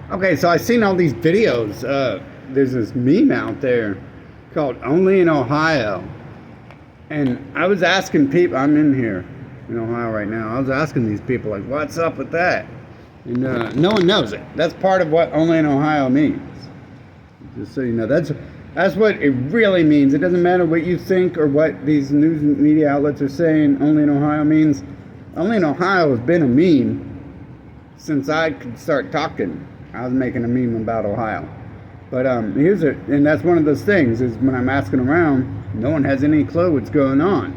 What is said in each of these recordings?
Okay, so I've seen all these videos. There's this meme out there called Only in Ohio. And I was asking people, I'm in here in Ohio right now. I was asking these people, like, what's up with that? And no one knows it. That's part of what Only in Ohio means. Just so you know, that's what it really means. It doesn't matter what you think or what these news media outlets are saying. Only in Ohio means. Only in Ohio has been a meme since I could start talking. I was making a meme about Ohio. But here's it, and that's one of those things, is when I'm asking around, no one has any clue what's going on.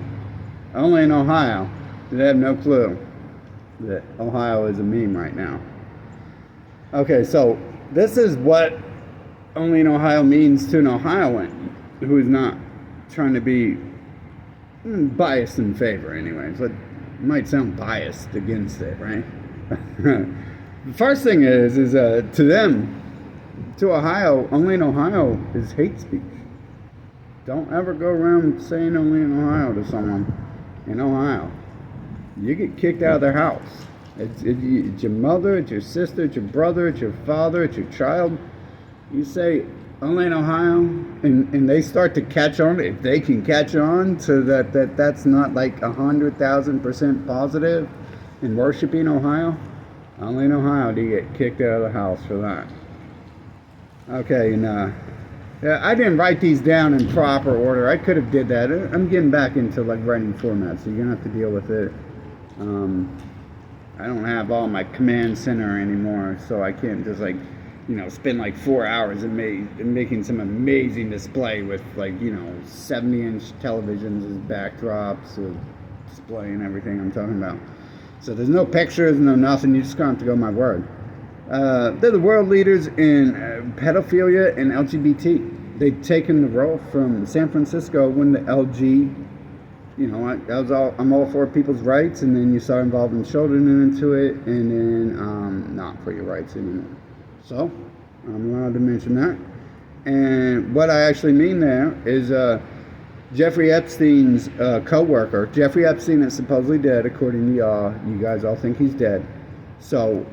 Only in Ohio, they have no clue that Ohio is a meme right now. Okay, so this is what Only in Ohio means to an Ohioan who is not trying to be biased in favor anyway. But it might sound biased against it, right? The first thing is to them, to Ohio, Only in Ohio is hate speech. Don't ever go around saying Only in Ohio to someone in Ohio. You get kicked out of their house. It's your mother, it's your sister, it's your brother, it's your father, it's your child. You say Only in Ohio, and they start to catch on. If they can catch on to that's not like 100,000% positive in worshiping Ohio, Only in Ohio do you get kicked out of the house for that. Okay, and yeah, I didn't write these down in proper order. I could have did that. I'm getting back into like writing format, so you're gonna have to deal with it. I don't have all my command center anymore, so I can't just like, spend like 4 hours in making some amazing display with like, 70-inch televisions as backdrops of display and everything I'm talking about. So there's no pictures, no nothing. You just gonna have to go my word. They're the world leaders in pedophilia and LGBT. They've taken the role from San Francisco when the LG, I'm all for people's rights, and then you start involving children into it, and then not for your rights anymore. So I'm allowed to mention that. And what I actually mean there is Jeffrey Epstein's co-worker. Jeffrey Epstein is supposedly dead, according to y'all. You guys all think he's dead. So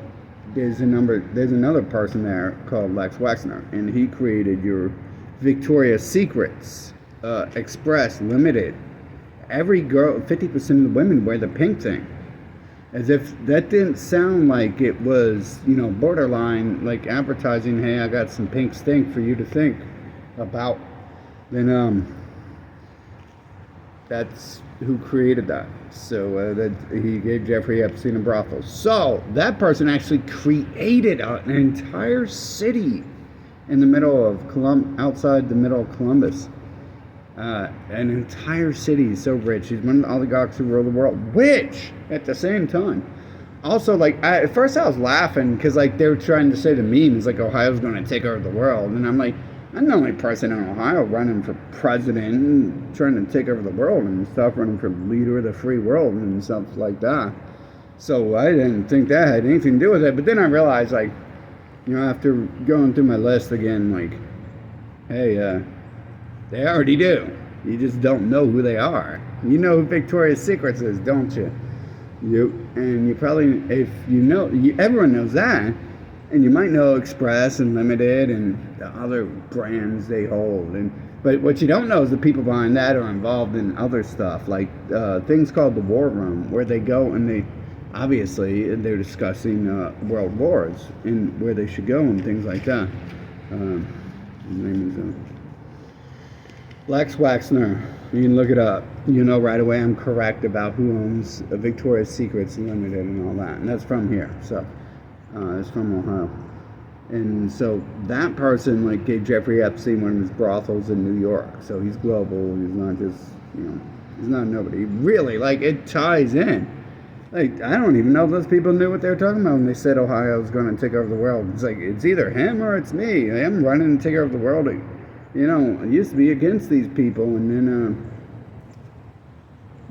there's another person there called Lex Wexner, and he created your Victoria's Secrets Express Limited. Every girl, 50% of the women wear the pink thing. As if that didn't sound like it was, borderline like advertising, hey, I got some pink stink for you to think about. Then that's who created that. So that he gave Jeffrey Epstein a brothel. So that person actually created an entire city in the middle of outside the middle of Columbus. An entire city is so rich. He's one of the oligarchs who rule the world. Which, at the same time, also at first I was laughing because they were trying to say the meme is like Ohio's going to take over the world, and I'm like, I'm the only person in Ohio running for president and trying to take over the world and stuff, running for leader of the free world and stuff like that. So I didn't think that had anything to do with it. But then I realized, after going through my list again, hey, they already do. You just don't know who they are. You know who Victoria's Secrets is, don't you? And you probably, if you know, everyone knows that. And you might know Express and Limited and the other brands they hold. But what you don't know is the people behind that are involved in other stuff, like things called the War Room, where they go and they're discussing world wars and where they should go and things like that. His name is Lex Wexner. You can look it up. You know right away I'm correct about who owns Victoria's Secrets Limited and all that. And that's from here. So it's from Ohio. And so that person gave Jeffrey Epstein one of his brothels in New York. So he's global. He's not just, he's not nobody. Really, it ties in. I don't even know if those people knew what they were talking about when they said Ohio's going to take over the world. It's it's either him or it's me. I'm running to take over the world. I used to be against these people, and then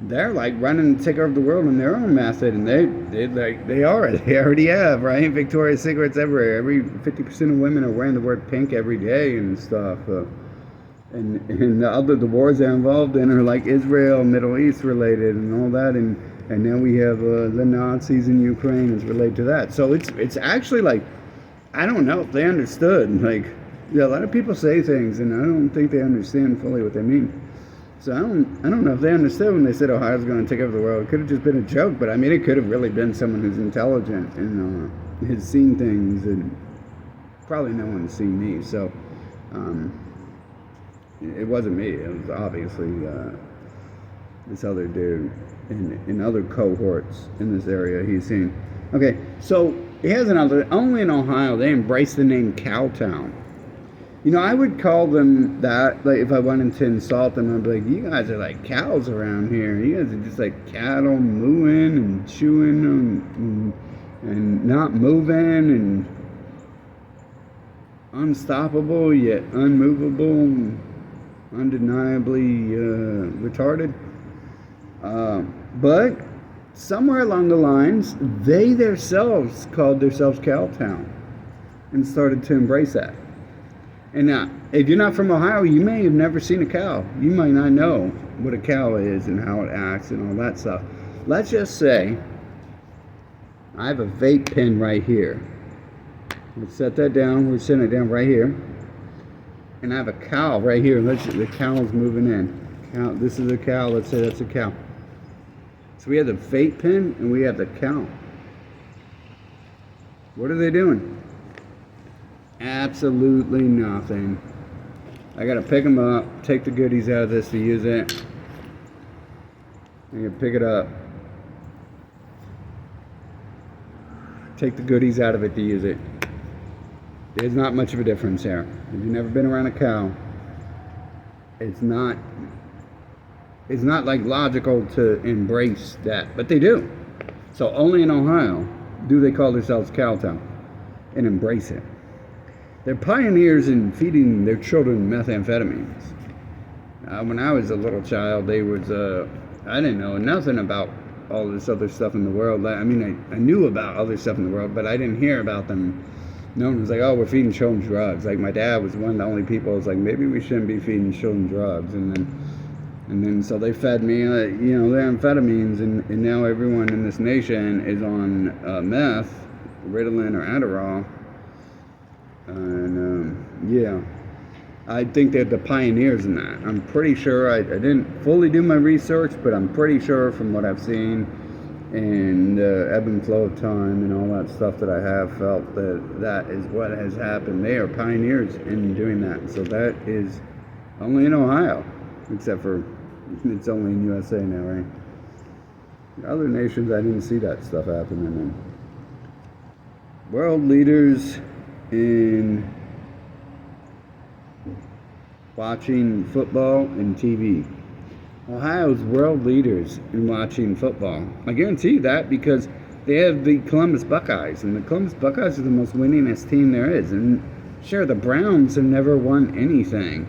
they're running to take over the world in their own method, and they already have, right? Victoria's Secrets everywhere. Every 50% of women are wearing the word pink every day and stuff. And the wars they're involved in are Israel, Middle East related, and all that, and now we have the Nazis in Ukraine is related to that. So it's actually I don't know if they understood. Like, yeah, a lot of people say things, and I don't think they understand fully what they mean. So I don't know if they understood when they said Ohio's going to take over the world. It could have just been a joke, but I mean, it could have really been someone who's intelligent and has seen things, and probably no one's seen me. So it wasn't me. It was obviously this other dude in other cohorts in this area he's seen. Okay, so here's another. Only in Ohio they embrace the name Cowtown. You know, I would call them that, like, if I wanted to insult them, I'd be like, you guys are like cows around here. You guys are just like cattle mooing and chewing and not moving and unstoppable yet unmovable and undeniably retarded. But somewhere along the lines, they themselves called themselves Cowtown and started to embrace that. And now, if you're not from Ohio, you may have never seen a cow. You might not know what a cow is and how it acts and all that stuff. Let's just say I have a vape pen right here. Let's set that down. We're setting it down right here. And I have a cow right here. The cow's moving in. This is a cow. Let's say that's a cow. So we have the vape pen and we have the cow. What are they doing? Absolutely nothing. I gotta pick them up, take the goodies out of this to use it. I gotta pick it up, take the goodies out of it to use it. There's not much of a difference there. If you've never been around a cow, it's not like logical to embrace that, but they do. So only in Ohio do they call themselves Cowtown and embrace it. They're pioneers in feeding their children methamphetamines. When I was a little child, I didn't know nothing about all this other stuff in the world. I mean, I knew about other stuff in the world, but I didn't hear about them. No one was like, oh, we're feeding children drugs. Like, my dad was one of the only people who was like, maybe we shouldn't be feeding children drugs. And then so they fed me, their amphetamines, and now everyone in this nation is on meth, Ritalin, or Adderall. And I think they're the pioneers in that. I'm pretty sure, I didn't fully do my research, but I'm pretty sure from what I've seen and ebb and flow of time and all that stuff that I have felt that is what has happened. They are pioneers in doing that. So that is only in Ohio, except for it's only in USA now, right? Other nations, I didn't see that stuff happening in. World leaders in watching football and TV. Ohio's world leaders in watching football. I guarantee you that because they have the Columbus Buckeyes, and the Columbus Buckeyes are the most winningest team there is. And sure, the Browns have never won anything.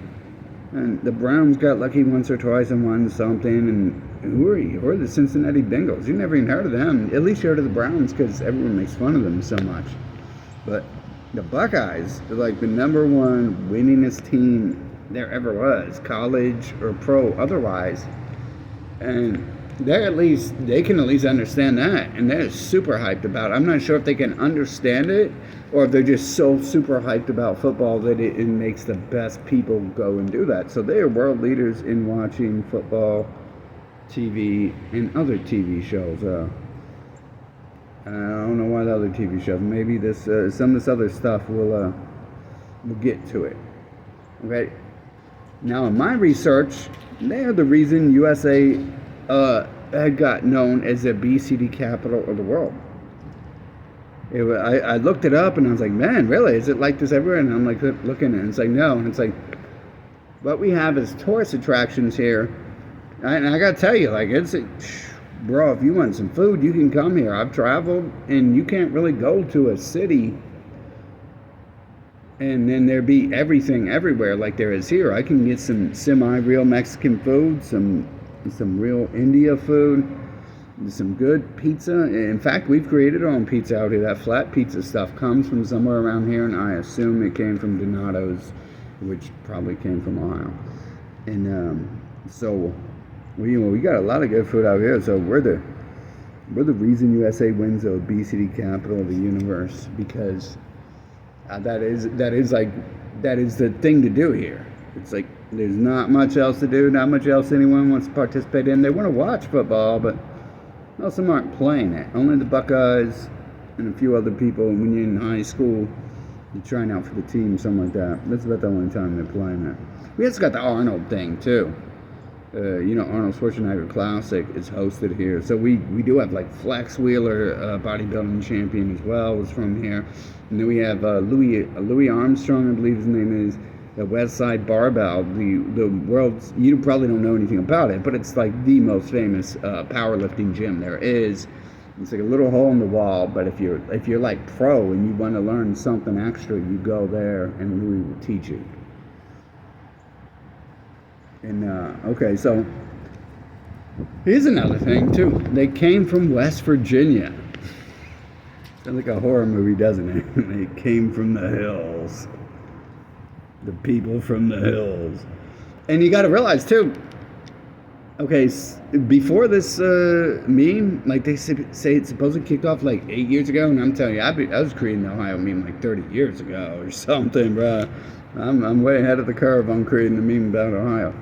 And the Browns got lucky once or twice and won something. And who are you? Who are the Cincinnati Bengals? You never even heard of them. At least you heard of the Browns because everyone makes fun of them so much. But the Buckeyes are like the number one winningest team there ever was, college or pro otherwise. And they can at least understand that, and they're super hyped about it. I'm not sure if they can understand it or if they're just so super hyped about football that it makes the best people go and do that. So they are world leaders in watching football, TV, and other TV shows. I don't know why the other TV shows. Maybe some of this other stuff we'll get to it. Okay. Now, in my research, they are the reason USA had got known as the obesity capital of the world. I looked it up and I was like, man, really? Is it like this everywhere? And I'm like looking at it, and it's like, no. And it's like, what we have is tourist attractions here. And I got to tell you, like, bro, if you want some food, you can come here. I've traveled, and you can't really go to a city and then there be everything everywhere like there is here. I can get some semi-real Mexican food, some real India food, some good pizza. In fact, we've created our own pizza out here. That flat pizza stuff comes from somewhere around here, and I assume it came from Donato's, which probably came from Ohio. And so we got a lot of good food out here. So we're the reason USA wins the obesity capital of the universe, because that is the thing to do here. It's like there's not much else to do, not much else anyone wants to participate in. They want to watch football, but most of them aren't playing it. Only the Buckeyes and a few other people. When you're in high school, you're trying out for the team, something like that. That's about the only time they're playing it. We also got the Arnold thing too. Arnold Schwarzenegger Classic is hosted here. So we do have like Flex Wheeler, bodybuilding champion as well, was from here. And then we have Louis Armstrong, I believe his name is, the West Side Barbell, the world's, you probably don't know anything about it, but it's like the most famous powerlifting gym there is. It's like a little hole in the wall, but if you're like pro and you want to learn something extra, you go there and Louis will teach you. And okay, so here's another thing too. They came from West Virginia. Sounds like a horror movie, doesn't it? They came from the hills. The people from the hills. And you got to realize too. Okay, before this meme, like they say it's supposedly kicked off like 8 years ago, and I'm telling you, I was creating the Ohio meme like 30 years ago or something, bro. I'm way ahead of the curve on creating a meme about Ohio.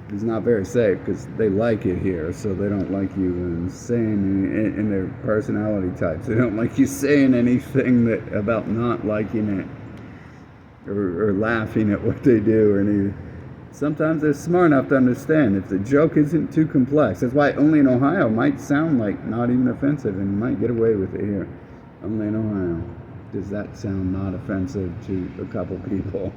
It's not very safe because they like it here, so they don't like you saying in their personality types. They don't like you saying anything about not liking it or laughing at what they do or anything. Sometimes they're smart enough to understand if the joke isn't too complex. That's why Only in Ohio might sound like not even offensive, and you might get away with it here. Only in Ohio. Does that sound not offensive to a couple people?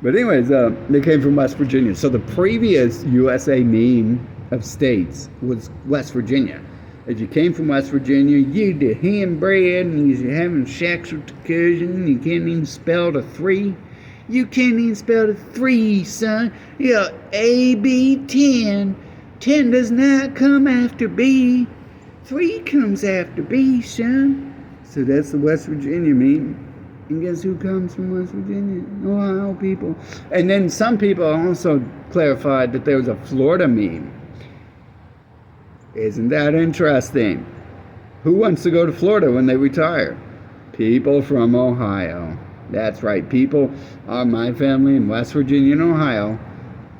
But anyways, they came from West Virginia. So the previous USA meme of states was West Virginia. As you came from West Virginia, you did hand bread, and you're having sex with your cousin, you can't even spell the 3. You can't even spell the 3, son. Yeah, A, B, 10. 10 does not come after B. 3 comes after B, son. So that's the West Virginia meme. And guess who comes from West Virginia? Ohio people. And then some people also clarified that there was a Florida meme. Isn't that interesting? Who wants to go to Florida when they retire? People from Ohio. That's right. People, my family in West Virginia and Ohio,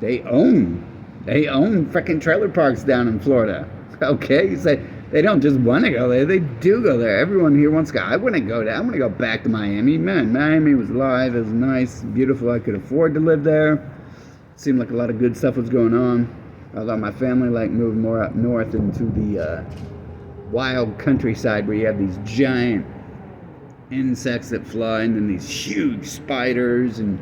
they own freaking trailer parks down in Florida. Okay, so they don't just want to go there; they do go there. Everyone here wants to go. I want to go there. I want to go back to Miami. Man, Miami was live. It was nice, beautiful. I could afford to live there. Seemed like a lot of good stuff was going on. Although my family moved more up north into the wild countryside where you have these giant insects that fly, and then these huge spiders and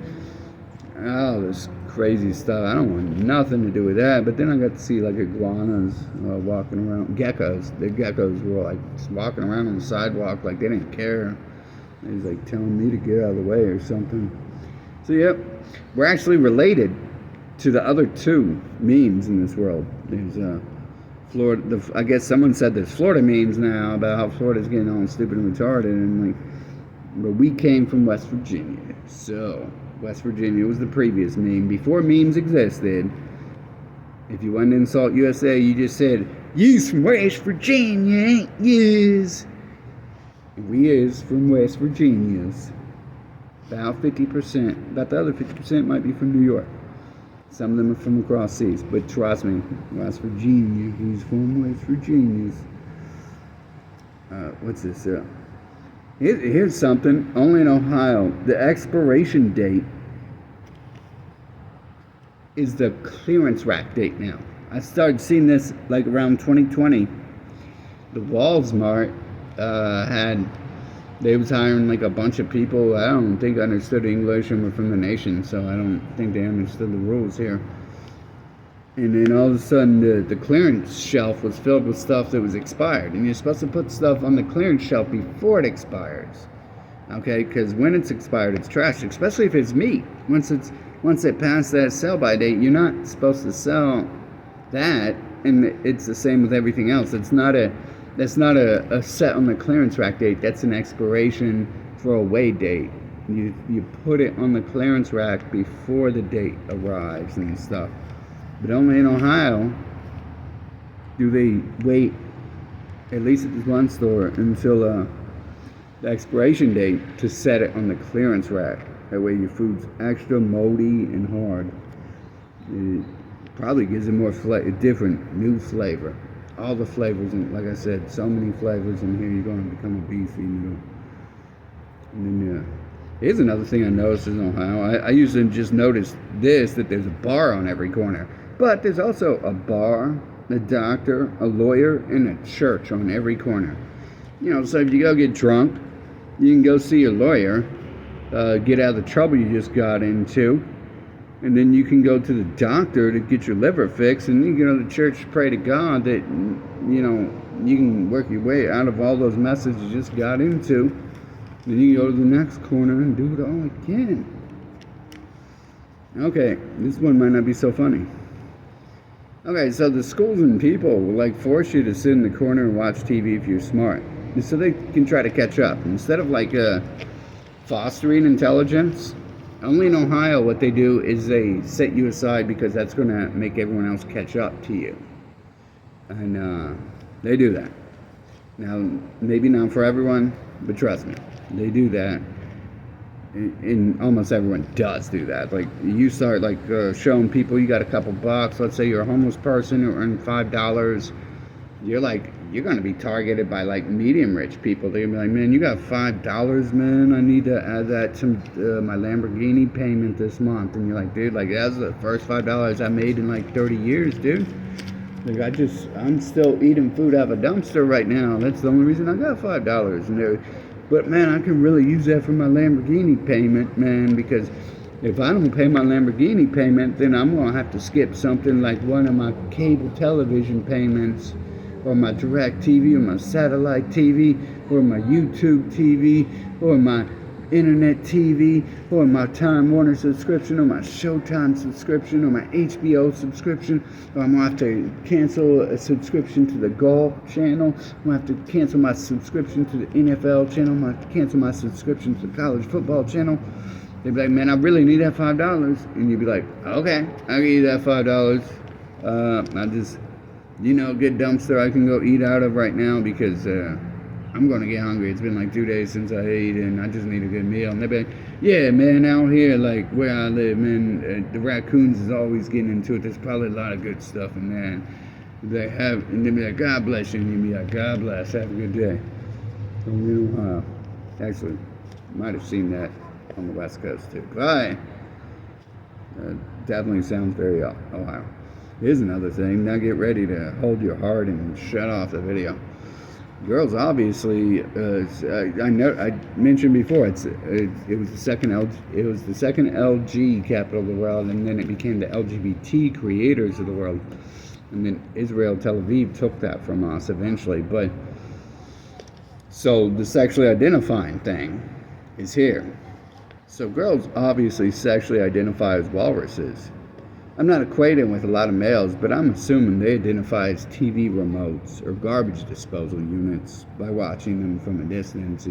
this crazy stuff. I don't want nothing to do with that. But then I got to see like iguanas walking around, geckos. The geckos were like just walking around on the sidewalk like they didn't care. They was like telling me to get out of the way or something. So yep, we're actually related to the other two memes in this world. There's Florida. I guess someone said there's Florida memes now about how Florida's getting all stupid and retarded, and like, but we came from West Virginia. So West Virginia was the previous meme before memes existed. If you wanted to insult USA, you just said, "You's from West Virginia, ain't yous?" We is from West Virginia's. About 50%. About the other 50% might be from New York. Some of them are from across seas, but trust me, West Virginia, he's from West Virginia's. What's this? Here's something, only in Ohio. The expiration date is the clearance rack date now. I started seeing this like around 2020. The Walmart they was hiring like a bunch of people. I don't think understood English and were from the nation, so I don't think they understood the rules here. And then all of a sudden the clearance shelf was filled with stuff that was expired, and you're supposed to put stuff on the clearance shelf before it expires. Okay, because when it's expired, it's trash, especially if it's meat. Once it passed that sell-by date, you're not supposed to sell that, and it's the same with everything else. That's not a set on the clearance rack date. That's an expiration throwaway date. You put it on the clearance rack before the date arrives and stuff. But only in Ohio do they wait, at least at this one store, until the expiration date to set it on the clearance rack. That way your food's extra moldy and hard. It probably gives it more different, new flavor. All the flavors, and like I said, so many flavors in here, you're going to become a beefy noodle. And then, here's another thing I noticed in Ohio. I used to just notice this, that there's a bar on every corner. But there's also a bar, a doctor, a lawyer, and a church on every corner. So if you go get drunk, you can go see a lawyer, get out of the trouble you just got into, and then you can go to the doctor to get your liver fixed, and you can go to the church to pray to God that, you can work your way out of all those messes you just got into. Then you can go to the next corner and do it all again. Okay, this one might not be so funny. Okay, so the schools and people will force you to sit in the corner and watch TV if you're smart, so they can try to catch up. Instead of fostering intelligence, only in Ohio what they do is they set you aside because that's going to make everyone else catch up to you. And they do that. Now, maybe not for everyone, but trust me, they do that. And almost everyone does do that. You start showing people you got a couple bucks. Let's say you're a homeless person who earned $5. You're going to be targeted by medium rich people. They're going to be like, man, you got $5, man. I need to add that to my Lamborghini payment this month. And you're like, dude, that's the first $5 I made in 30 years, dude. I'm still eating food out of a dumpster right now. That's the only reason I got $5. And but man, I can really use that for my Lamborghini payment, man, because if I don't pay my Lamborghini payment, then I'm going to have to skip something like one of my cable television payments, or my direct TV, or my satellite TV, or my YouTube TV, or my internet TV, or my Time Warner subscription, or my Showtime subscription, or my HBO subscription, or I'm going to have to cancel a subscription to the golf channel, I'm going to have to cancel my subscription to the NFL channel, I'm going to have to cancel my subscription to the college football channel. They'd be like, man, I really need that $5. And you'd be like, okay, I'll give you that $5. I just, a good dumpster I can go eat out of right now because I'm going to get hungry. It's been 2 days since I ate, and I just need a good meal. And they'd be like, yeah, man, out here, where I live, man, the raccoons is always getting into it. There's probably a lot of good stuff in there. And they'd be like, God bless you. And you'd be like, God bless. Have a good day. Actually, might have seen that on the West Coast, too. Bye. Definitely sounds very Ohio. Here's another thing. Now get ready to hold your heart and shut off the video. Girls, obviously, I mentioned before, it was the second LG capital of the world, and then it became the LGBT creators of the world, and then Israel, Tel Aviv took that from us eventually. But so the sexually identifying thing is here. So girls obviously sexually identify as walruses. I'm not acquainted with a lot of males, but I'm assuming they identify as TV remotes or garbage disposal units by watching them from a distance.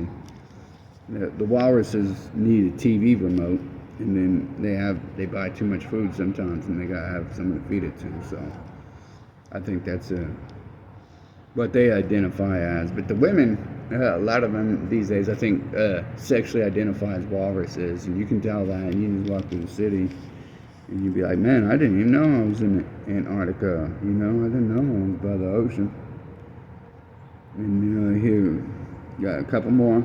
The walruses need a TV remote, and then they buy too much food sometimes, and they gotta have someone to feed it to. So I think that's what they identify as. But the women, a lot of them these days, I think, sexually identify as walruses, and you can tell that. And you just walk through the city, and you'd be like, man, I didn't even know I was in Antarctica. I didn't know I was by the ocean. And here, got a couple more.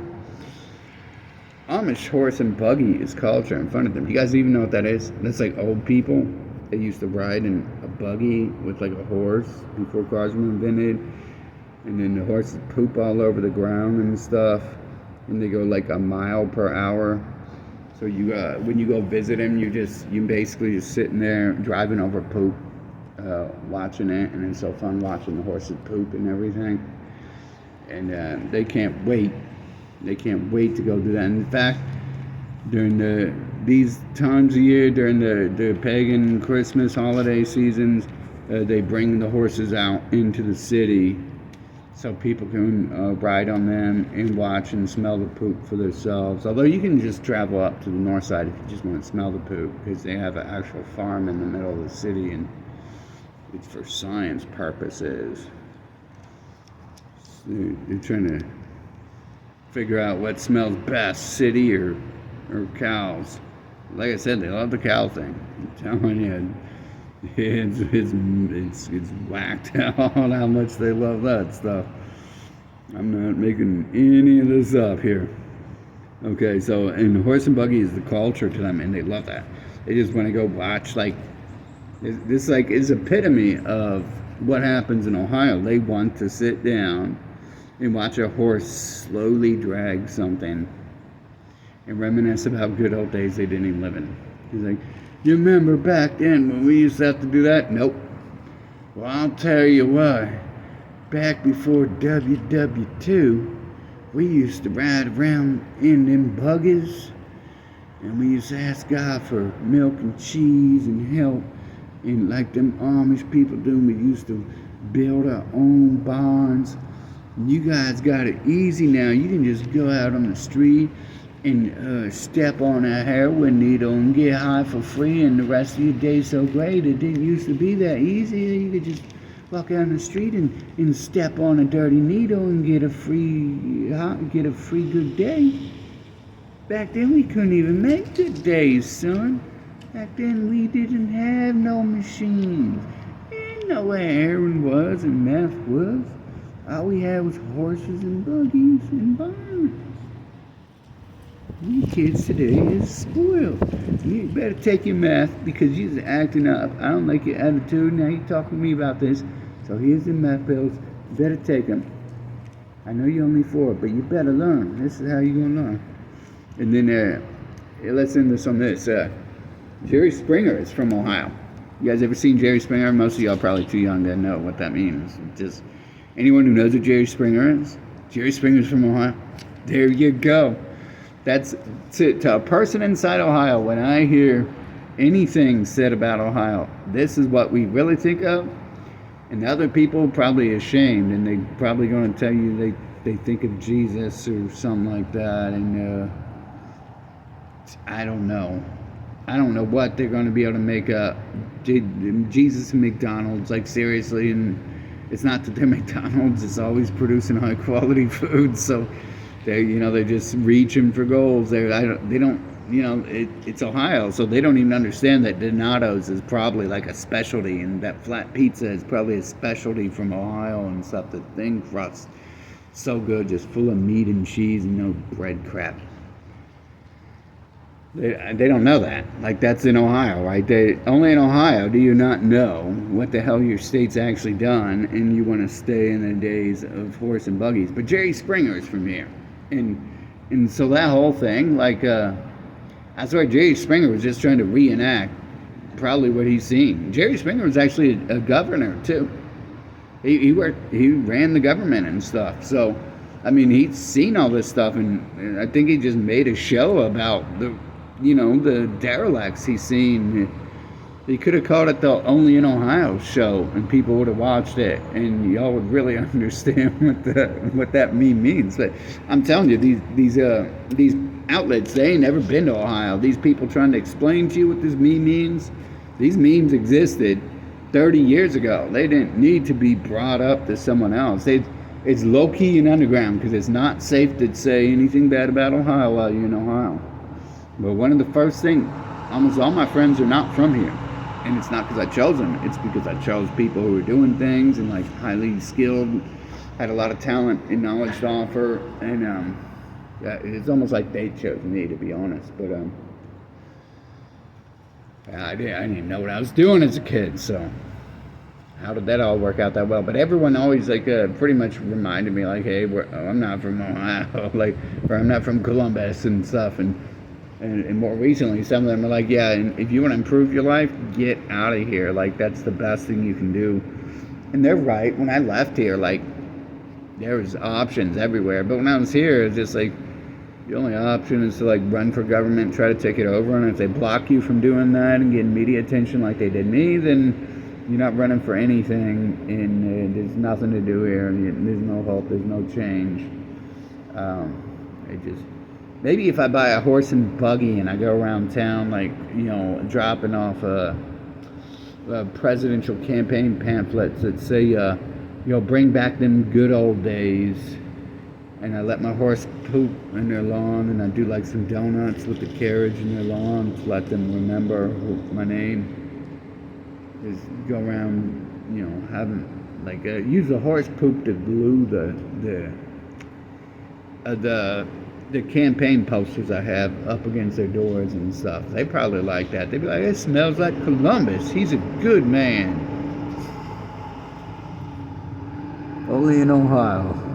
Amish horse and buggy is culture in front of them. You guys even know what that is? That's old people. They used to ride in a buggy with a horse before cars were invented. And then the horses poop all over the ground and stuff. And they go a mile per hour. So when you go visit them, you basically just sitting there driving over poop, watching it, and it's so fun watching the horses poop and everything. And they can't wait. They can't wait to go do that. In fact, during these times of year, during the pagan Christmas holiday seasons, they bring the horses out into the city so people can ride on them and watch and smell the poop for themselves. Although you can just travel up to the north side if you just want to smell the poop, because they have an actual farm in the middle of the city, and it's for science purposes. So they're trying to figure out what smells best, city or cows. Like I said, they love the cow thing. I'm telling you, it's whacked out how much they love that stuff. I'm not making any of this up here. Okay, so and horse and buggy is the culture to them, and they love that. They just want to go watch like this. Like is epitome of what happens in Ohio. They want to sit down and watch a horse slowly drag something and reminisce about good old days they didn't even live in. He's like, you remember back then when we used to have to do that? Nope. Well, I'll tell you why. Back before WW2, we used to ride around in them buggies, and we used to ask God for milk and cheese and help, and like them Amish people do, we used to build our own barns. And you guys got it easy now. You can just go out on the street and step on a heroin needle and get high for free, and the rest of your day's so great. It didn't used to be that easy. You could just walk out on the street and step on a dirty needle and get a free good day. Back then we couldn't even make good days, son. Back then we didn't have no machines. Didn't know where heroin was and meth was. All we had was horses and buggies and barns. You kids today is spoiled. You better take your meth because you're acting up. I don't like your attitude. Now you're talking to me about this. So here's the meth pills. You better take them. I know you're only 4, but you better learn. This is how you're going to learn. And then let's end this on this. Jerry Springer is from Ohio. You guys ever seen Jerry Springer? Most of y'all probably too young to know what that means. Just anyone who knows what Jerry Springer is? Jerry Springer's from Ohio. There you go. That's to a person inside Ohio. When I hear anything said about Ohio, this is what we really think of. And other people probably ashamed, and they probably going to tell you they think of Jesus or something like that. And I don't know. I don't know what they're going to be able to make up. Jesus and McDonald's, like seriously. And it's not that they're McDonald's. It's always producing high quality food. So they're just reaching for goals. They don't. It's Ohio, so they don't even understand that Donato's is probably like a specialty, and that flat pizza is probably a specialty from Ohio and stuff. The thin crust, so good, just full of meat and cheese and no bread crap. They don't know that. Like, that's in Ohio, right? Only in Ohio do you not know what the hell your state's actually done, and you want to stay in the days of horse and buggies. But Jerry Springer's from here, and so that whole thing, like, I swear Jerry Springer was just trying to reenact probably what he's seen. Jerry Springer was actually a governor too. He ran the government and stuff. So, I mean, he's seen all this stuff, and I think he just made a show about the derelicts he's seen. He could have called it the Only in Ohio show, and people would have watched it, and y'all would really understand what that meme means. But I'm telling you, these outlets, they ain't never been to Ohio. These people trying to explain to you what this meme means. These memes existed 30 years ago. They didn't need to be brought up to someone else. It's low-key and underground because it's not safe to say anything bad about Ohio while you're in Ohio. But one of the first things, almost all my friends are not from here. And it's not because I chose them. It's because I chose people who were doing things and like highly skilled, had a lot of talent and knowledge to offer. And it's almost like they chose me, to be honest. But I didn't know what I was doing as a kid. So how did that all work out that well? But everyone always pretty much reminded me like, hey, I'm not from Ohio, or I'm not from Columbus and stuff. And more recently, some of them are like, yeah, and if you want to improve your life, get out of here. Like, that's the best thing you can do. And they're right. When I left here, like, there was options everywhere. But when I was here, it's just like, the only option is to, like, run for government, try to take it over. And if they block you from doing that and getting media attention like they did me, then you're not running for anything. And there's nothing to do here. There's no hope. There's no change. Maybe if I buy a horse and buggy and I go around town, like, dropping off presidential campaign pamphlets that say, bring back them good old days, and I let my horse poop in their lawn, and I do like some donuts with the carriage in their lawn to let them remember my name. Just go around, having like use the horse poop to glue the campaign posters I have up against their doors and stuff. They probably like that. They'd be like, "It smells like Columbus. He's a good man." Only in Ohio.